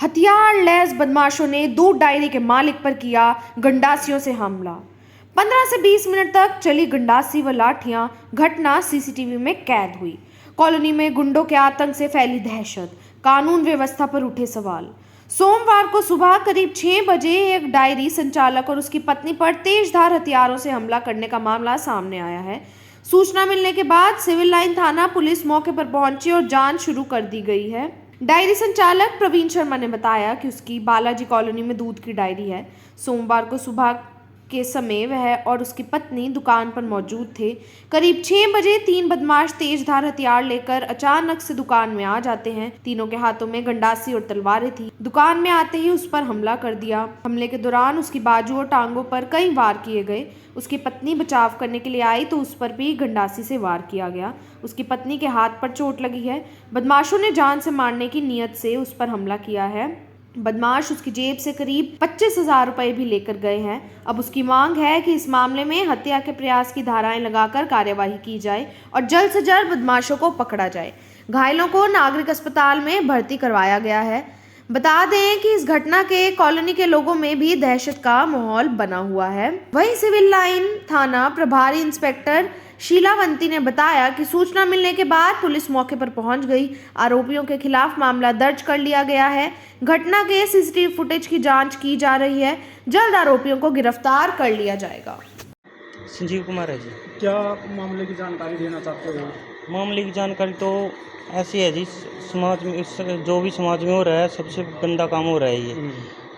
हथियार लैस बदमाशों ने 2 डायरी के मालिक पर किया गंडासियों से हमला। 15 से 20 मिनट तक चली गंडासी व लाठियां। घटना सीसीटीवी में कैद हुई। कॉलोनी में गुंडों के आतंक से फैली दहशत। कानून व्यवस्था पर उठे सवाल। सोमवार को सुबह करीब 6 बजे एक डायरी संचालक और उसकी पत्नी पर तेजधार हथियारों से हमला करने का मामला सामने आया है। सूचना मिलने के बाद सिविल लाइन थाना पुलिस मौके पर पहुंची और जांच शुरू कर दी गई है। डायरी संचालक प्रवीण शर्मा ने बताया कि उसकी बालाजी कॉलोनी में दूध की डायरी है। सोमवार को सुबह के समय वह और उसकी पत्नी दुकान पर मौजूद थे। करीब 6 बजे 3 बदमाश तेजधार हथियार लेकर अचानक से दुकान में आ जाते हैं। तीनों के हाथों में गंडासी और तलवारें थी। दुकान में आते ही उस पर हमला कर दिया। हमले के दौरान उसकी बाजू और टांगों पर कई वार किए गए। उसकी पत्नी बचाव करने के लिए आई तो उस पर भी गंडासी से वार किया गया। उसकी पत्नी के हाथ पर चोट लगी है। बदमाशों ने जान से मारने की नीयत से उस पर हमला किया है। बदमाश उसकी जेब से करीब 25,000 रुपए भी लेकर गए हैं। अब उसकी मांग है कि इस मामले में हत्या के प्रयास की धाराएं लगाकर कार्यवाही की जाए और जल्द से जल्द बदमाशों को पकड़ा जाए। घायलों को नागरिक अस्पताल में भर्ती करवाया गया है। बता दें कि इस घटना के कॉलोनी के लोगों में भी दहशत का माहौल बना हुआ है। वहीं सिविल लाइन थाना प्रभारी इंस्पेक्टर शीलावंती ने बताया कि सूचना मिलने के बाद पुलिस मौके पर पहुंच गई। आरोपियों के खिलाफ मामला दर्ज कर लिया गया है। घटना के सीसीटीवी फुटेज की जांच की जा रही है। जल्द आरोपियों को गिरफ्तार कर लिया जाएगा। संजीव कुमार है जी। क्या मामले की जानकारी देना चाहते हो? मामले की जानकारी तो ऐसी है जी, समाज में जो भी समाज में हो रहा है सबसे गंदा काम हो रहा है ये।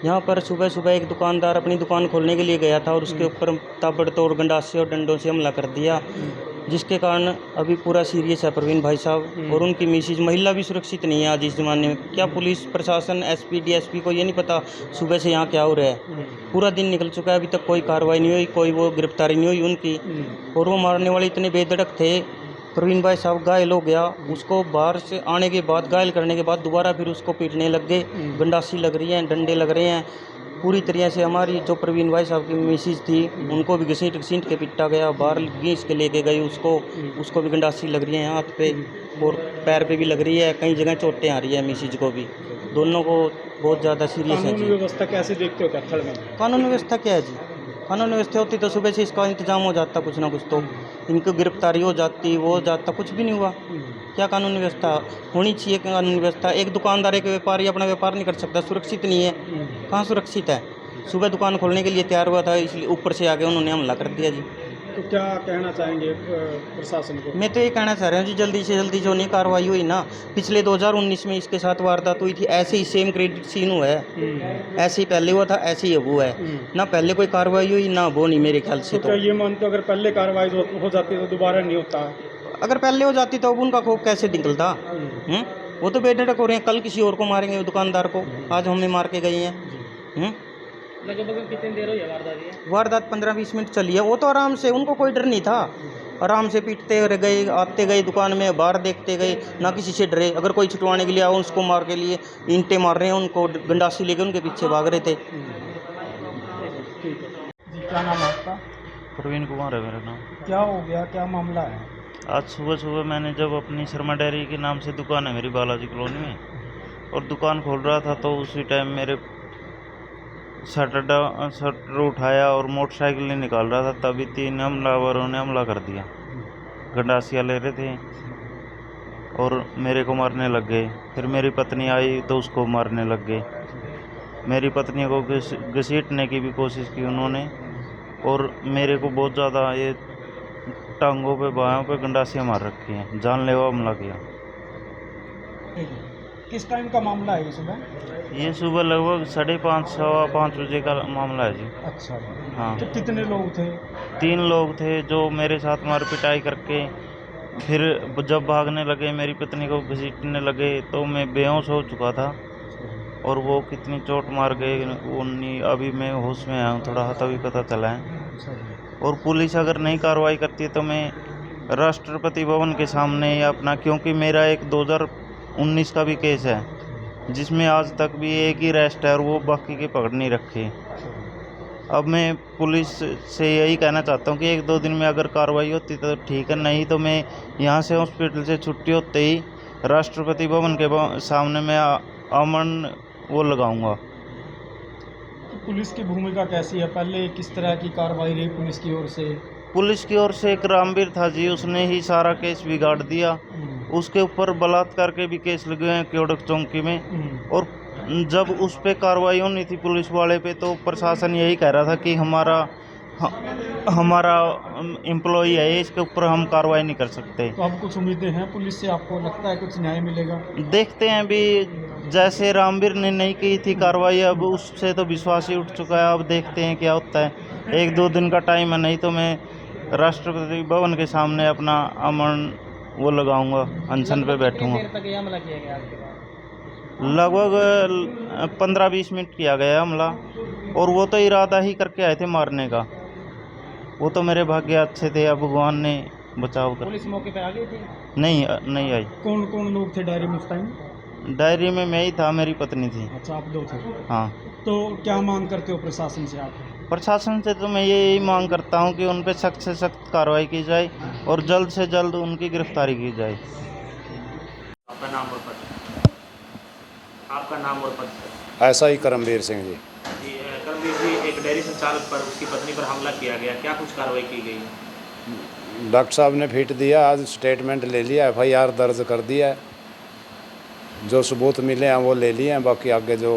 यहाँ पर सुबह सुबह एक दुकानदार अपनी दुकान खोलने के लिए गया था और उसके ऊपर ताबड़तोड़ गंडासे और डंडों से हमला कर दिया, जिसके कारण अभी पूरा सीरियस है प्रवीण भाई साहब और उनकी मिसेज। महिला भी सुरक्षित नहीं है आज इस ज़माने में। क्या पुलिस प्रशासन एसपी डीएसपी को ये नहीं पता सुबह से यहाँ क्या हो रहा है? पूरा दिन निकल चुका है, अभी तक कोई कार्रवाई नहीं हुई, कोई वो गिरफ्तारी नहीं हुई उनकी। और वो मारने वाले इतने बेधड़क थे। प्रवीण भाई साहब घायल हो गया, उसको बाहर से आने के बाद घायल करने के बाद दोबारा फिर उसको पीटने लग गए। गंडासी लग रही हैं, डंडे लग रहे हैं पूरी तरह से। हमारी जो प्रवीण भाई साहब की मिसेज थी उनको भी घसीट के पिटा गया, बाहर घींच के लेके गई उसको भी गंडासी लग रही है, हाथ पे और पैर पे भी लग रही है, कई जगह चोटें आ रही है मिसेज को भी। दोनों को बहुत ज़्यादा सीरियस है जी। कानून व्यवस्था कैसे देखते हो कैथल में? कानून व्यवस्था क्या है जी? कानून व्यवस्था होती तो सुबह से इसका इंतजाम हो जाता, कुछ ना कुछ तो इनको गिरफ्तारी हो जाती, वो हो जाता, कुछ भी नहीं हुआ। क्या कानून व्यवस्था होनी चाहिए? कानून व्यवस्था, एक दुकानदार एक व्यापारी अपना व्यापार नहीं कर सकता, सुरक्षित नहीं है। कहाँ सुरक्षित है? सुबह दुकान खोलने के लिए तैयार हुआ था, इसलिए ऊपर से आके उन्होंने हमला कर दिया जी। तो क्या कहना चाहेंगे प्रशासन को? मैं तो ये कहना चाह रहा हूँ जी, जल्दी से जल्दी जो नहीं कार्रवाई हुई ना, पिछले 2019 में इसके साथ वारदात हुई थी, ऐसे ही सेम क्रेडिट सीन हुआ है। ऐसे ही पहले हुआ था, ऐसे ही अब हुआ है ना। पहले कोई कार्रवाई हुई ना वो नहीं मेरे ख्याल से। तो क्या ये मानते हो अगर पहले कार्रवाई हो जाती तो दोबारा नहीं होता? अगर पहले हो जाती तो अब उनका खौफ कैसे निकलता? वो तो बेधड़क हो रहे हैं, कल किसी और को मारेंगे दुकानदार को, आज हमें मार के गए हैं। लगभग कितनी देर हुई है वारदात? वारदात 15-20 मिनट चली है। वो तो आराम से, उनको कोई डर नहीं था, आराम से पीटते गए, आते गए दुकान में, बाहर देखते गए, ना किसी से डरे। अगर कोई छुटवाने के लिए आओ उसको मार के लिए ईंटें मार रहे हैं, उनको गंडासी लेके उनके पीछे भाग रहे थे। क्या नाम है आपका? प्रवीण कुमार है मेरा नाम। क्या हो गया, क्या मामला है? आज सुबह सुबह मैंने जब अपनी शर्मा डेयरी के नाम से दुकान है मेरी बालाजी कॉलोनी में, और दुकान खोल रहा था तो उसी टाइम मेरे शटर उठाया और मोटरसाइकिल निकाल रहा था, तभी 3 हमलावरों ने हमला कर दिया। गंडासियाँ ले रहे थे और मेरे को मारने लग गए। फिर मेरी पत्नी आई तो उसको मारने लग गए। मेरी पत्नी को घसीटने की भी कोशिश की उन्होंने, और मेरे को बहुत ज़्यादा ये टांगों पे बाहों पे गंडासियाँ मार रखी हैं, जानलेवा हमला किया। किस टाइम का मामला है ये सुबह? ये सुबह लगभग 5:30 सवा 5 बजे का मामला है जी। अच्छा। हाँ। तो कितने लोग थे? 3 लोग थे जो मेरे साथ मार पिटाई करके फिर जब भागने लगे, मेरी पत्नी को घसीटने लगे तो मैं बेहोश हो चुका था, और वो कितनी चोट मार गए वो नहीं, अभी मैं होश में आया हूँ, थोड़ा तभी पता चला है। और पुलिस अगर नहीं कार्रवाई करती तो मैं राष्ट्रपति भवन के सामने या अपना, क्योंकि मेरा एक 2019 का भी केस है जिसमें आज तक भी एक ही अरेस्ट है और वो बाकी के पकड़ नहीं रखे। अब मैं पुलिस से यही कहना चाहता हूँ कि 1-2 दिन में अगर कार्रवाई होती तो ठीक है, नहीं तो मैं यहाँ से हॉस्पिटल से छुट्टी होते ही राष्ट्रपति भवन के सामने मैं अमन वो लगाऊंगा। पुलिस की भूमिका कैसी है? पहले किस तरह की कार्रवाई रही पुलिस की ओर से? पुलिस की ओर से एक रामवीर था जी, उसने ही सारा केस बिगाड़ दिया। उसके ऊपर बलात्कार के भी केस लगे हैं क्योड़क चौकी में। और जब उस पे कार्रवाई होनी थी पुलिस वाले पे, तो प्रशासन यही कह रहा था कि हमारा एम्प्लॉय है, इसके ऊपर हम कार्रवाई नहीं कर सकते। तो अब कुछ उम्मीदें हैं पुलिस से? आपको लगता है कुछ न्याय मिलेगा? देखते हैं अभी, जैसे रामवीर ने नहीं की थी कार्रवाई, अब उससे तो विश्वास ही उठ चुका है। अब देखते हैं क्या होता है। 1-2 दिन का टाइम है, नहीं तो मैं राष्ट्रपति भवन के सामने अपना अमन वो लगाऊंगा, अनशन पे बैठूंगा। लगभग 15-20 मिनट किया गया हमला, और वो तो इरादा ही करके आए थे मारने का। वो तो मेरे भाग्य अच्छे थे, अब भगवान ने बचाव कर। पुलिस मौके पे आ गई थी? नहीं आई। कौन कौन लोग थे डायरी में उस टाइम? डायरी में मैं ही था, मेरी पत्नी थी। अच्छा, आप 2 थे। हाँ। तो क्या मांग करते हो प्रशासन से आप? प्रशासन से तो मैं यही मांग करता हूँ कि उन पे सख्त से सख्त कार्रवाई की जाए और जल्द से जल्द उनकी गिरफ्तारी की जाए। आपका नाम और पद? आपका नाम और पद सर? ऐसा ही करमवीर सिंह जी। जी करमवीर जी, एक डेयरी संचालक पर उसकी पत्नी पर हमला किया गया, क्या कुछ कार्रवाई की गई? डॉक्टर साहब ने फिट दिया, आज स्टेटमेंट ले लिया, FIR दर्ज कर दिया है। जो सबूत मिले हैं वो ले लिए हैं, बाकी आगे जो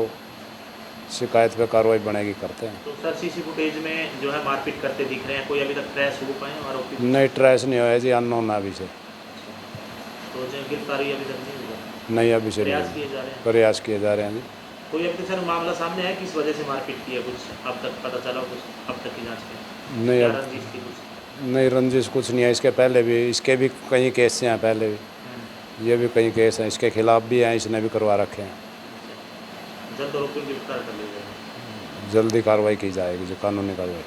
शिकायत पे कार्रवाई बनेगी करते हैं। तो सर सीसी फुटेज में जो है मारपीट करते दिख रहे हैं, कोई अभी तक ट्रेस हो पाए आरोपी? नहीं, ट्रेस नहीं हुआ जी, अननोन अभी से। तो जो गिरफ्तारी अभी तक नहीं हुई? नहीं, अभी से प्रयास नहीं। किए जा रहे हैं? प्रयास किए जा रहे हैं जी। कोई अभी तक सर मामला सामने है किस वजह से मारपीट की है? कुछ अब तक पता चला? कुछ अब तक की जाँच में नहीं, क्या अब रंजिश थी कुछ? नहीं, रंजिश कुछ नहीं है। इसके पहले भी, इसके भी कई केस हैं पहले भी, ये भी कई केस हैं इसके खिलाफ भी हैं, इसने भी करवा रखे हैं। जल्द आरोपी गिरफ्तार कर लिया जाएगा? जल्दी कार्रवाई की जाएगी, जो कानूनी कार्रवाई।